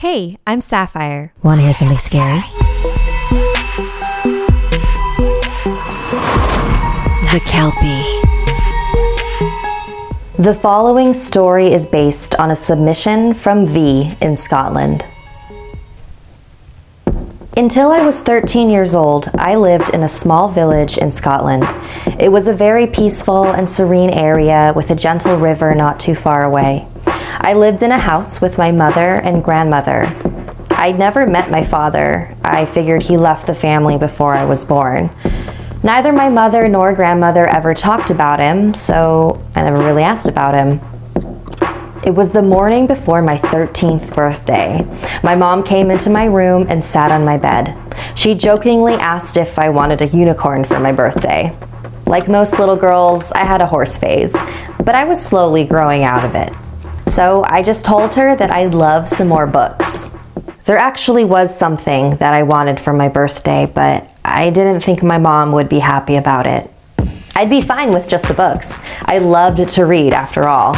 Hey, I'm Sapphire. Want to hear something scary? The Kelpie. The following story is based on a submission from V in Scotland. Until I was 13 years old, I lived in a small village in Scotland. It was a very peaceful and serene area with a gentle river not too far away. I lived in a house with my mother and grandmother. I'd never met my father. I figured he left the family before I was born. Neither my mother nor grandmother ever talked about him, so I never really asked about him. It was the morning before my 13th birthday. My mom came into my room and sat on my bed. She jokingly asked if I wanted a unicorn for my birthday. Like most little girls, I had a horse phase, but I was slowly growing out of it. So I just told her that I'd love some more books. There actually was something that I wanted for my birthday, but I didn't think my mom would be happy about it. I'd be fine with just the books. I loved to read, after all.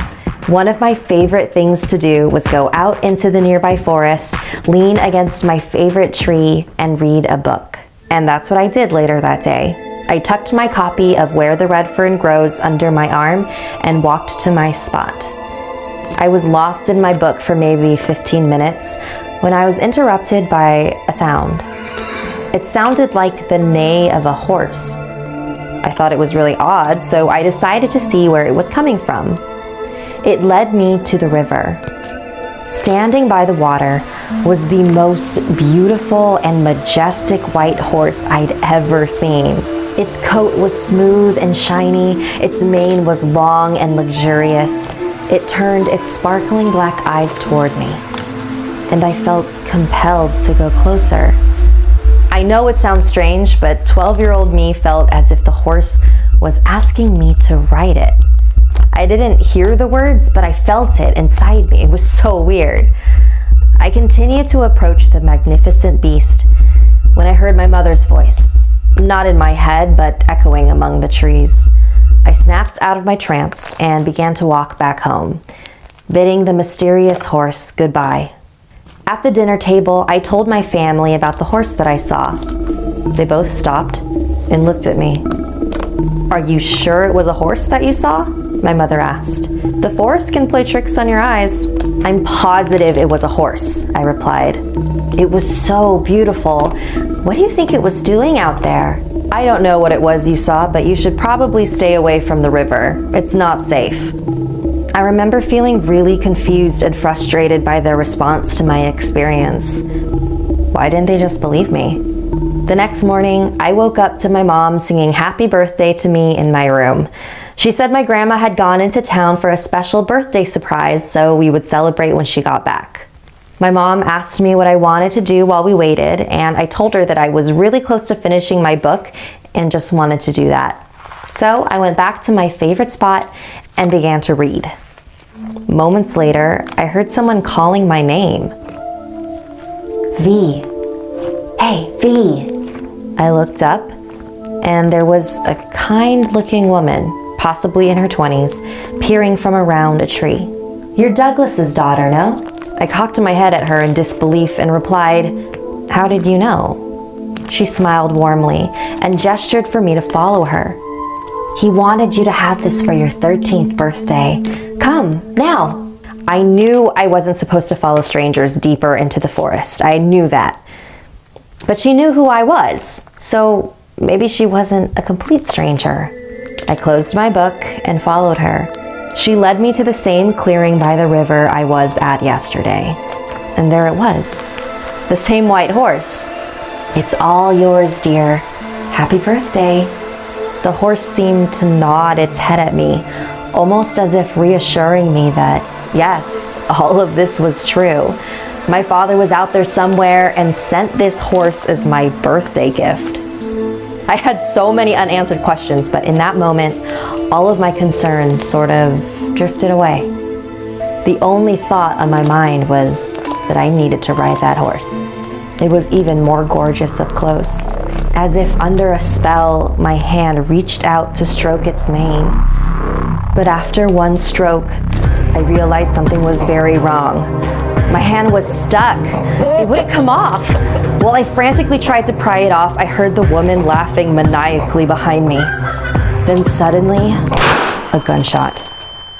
One of my favorite things to do was go out into the nearby forest, lean against my favorite tree, and read a book. And that's what I did later that day. I tucked my copy of Where the Red Fern Grows under my arm and walked to my spot. I was lost in my book for maybe 15 minutes when I was interrupted by a sound. It sounded like the neigh of a horse. I thought it was really odd, so I decided to see where it was coming from. It led me to the river. Standing by the water was the most beautiful and majestic white horse I'd ever seen. Its coat was smooth and shiny, its mane was long and luxurious. It turned its sparkling black eyes toward me, and I felt compelled to go closer. I know it sounds strange, but 12-year-old me felt as if the horse was asking me to ride it. I didn't hear the words, but I felt it inside me. It was so weird. I continued to approach the magnificent beast when I heard my mother's voice, not in my head, but echoing among the trees. I snapped out of my trance and began to walk back home, bidding the mysterious horse goodbye. At the dinner table, I told my family about the horse that I saw. They both stopped and looked at me. "Are you sure it was a horse that you saw?" my mother asked. "The forest can play tricks on your eyes." "I'm positive it was a horse," I replied. "It was so beautiful. What do you think it was doing out there?" "I don't know what it was you saw, but you should probably stay away from the river. It's not safe." I remember feeling really confused and frustrated by their response to my experience. Why didn't they just believe me? The next morning, I woke up to my mom singing happy birthday to me in my room. She said my grandma had gone into town for a special birthday surprise, so we would celebrate when she got back. My mom asked me what I wanted to do while we waited, and I told her that I was really close to finishing my book and just wanted to do that. So I went back to my favorite spot and began to read. Moments later, I heard someone calling my name. "V. Hey, V." I looked up, and there was a kind-looking woman, possibly in her 20s, peering from around a tree. "You're Douglas's daughter, no?" I cocked my head at her in disbelief and replied, "How did you know?" She smiled warmly and gestured for me to follow her. "He wanted you to have this for your 13th birthday. Come, now." I knew I wasn't supposed to follow strangers deeper into the forest. I knew that. But she knew who I was, so maybe she wasn't a complete stranger. I closed my book and followed her. She led me to the same clearing by the river I was at yesterday. And there it was, the same white horse. "It's all yours, dear. Happy birthday." The horse seemed to nod its head at me, almost as if reassuring me that, yes, all of this was true. My father was out there somewhere and sent this horse as my birthday gift. I had so many unanswered questions, but in that moment, all of my concerns sort of drifted away. The only thought on my mind was that I needed to ride that horse. It was even more gorgeous up close. As if under a spell, my hand reached out to stroke its mane. But after one stroke, I realized something was very wrong. My hand was stuck. It wouldn't come off. While I frantically tried to pry it off, I heard the woman laughing maniacally behind me. Then suddenly, a gunshot.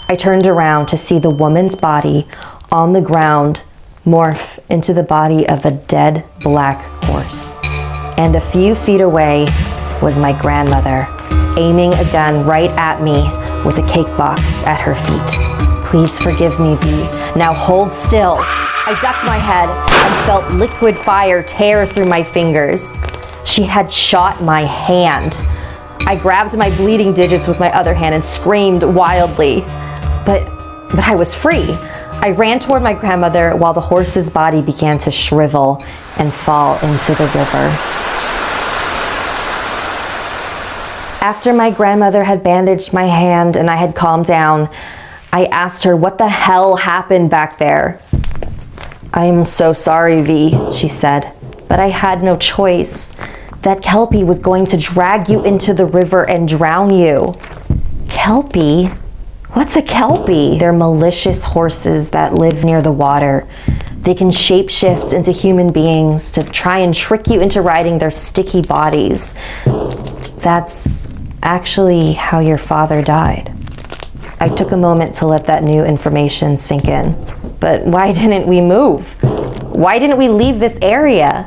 I turned around to see the woman's body on the ground morph into the body of a dead black horse. And a few feet away was my grandmother, aiming a gun right at me with a cake box at her feet. Please forgive me, V. Now hold still. I ducked my head and felt liquid fire tear through my fingers. She had shot my hand. I grabbed my bleeding digits with my other hand and screamed wildly. But I was free. I ran toward my grandmother while the horse's body began to shrivel and fall into the river. After my grandmother had bandaged my hand and I had calmed down, I asked her what the hell happened back there. "I am so sorry, V," she said, "but I had no choice. That Kelpie was going to drag you into the river and drown you." Kelpie? What's a Kelpie? They're malicious horses that live near the water. They can shapeshift into human beings to try and trick you into riding their sticky bodies. That's actually how your father died. I took a moment to let that new information sink in. But why didn't we move? Why didn't we leave this area?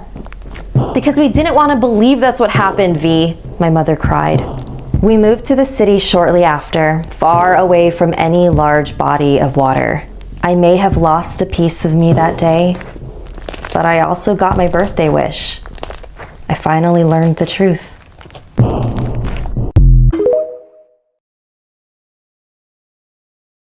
Because we didn't want to believe that's what happened, V, my mother cried. We moved to the city shortly after, far away from any large body of water. I may have lost a piece of me that day, but I also got my birthday wish. I finally learned the truth.